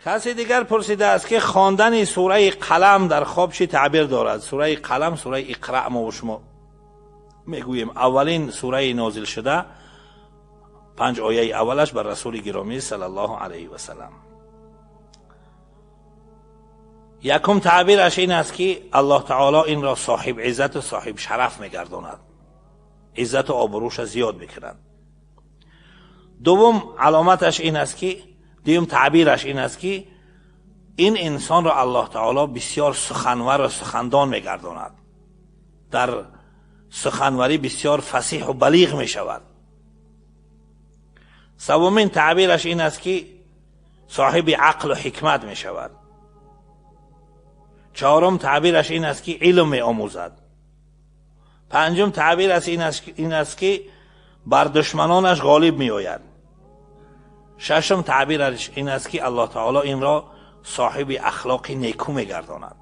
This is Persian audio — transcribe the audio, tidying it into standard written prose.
کسی دیگر پرسیده است که خواندن سوره قلم در خواب چی تعبیر دارد؟ سوره قلم سوره اقرا ما و شما میگوییم اولین سوره نازل شده، 5 آیه اولش بر رسول گرامی صلی الله علیه و سلم. یکم تعبیرش این است که الله تعالی این را صاحب عزت و صاحب شرف میگرداند، عزت و آبروش زیاد میکنند. دوم علامتش این است که دوم تعبیرش این است که این انسان را الله تعالی بسیار سخنور و سخندان میگرداند، در سخنوری بسیار فصیح و بلیغ میشود. سومین تعبیرش این است که صاحب عقل و حکمت میشود. چهارم تعبیرش این است که علم میآموزد. پنجم تعبیرش این است که بر دشمنانش غالب میآید. ششم تعبیرش این است که الله تعالی این را صاحب اخلاق نیکو میگرداند.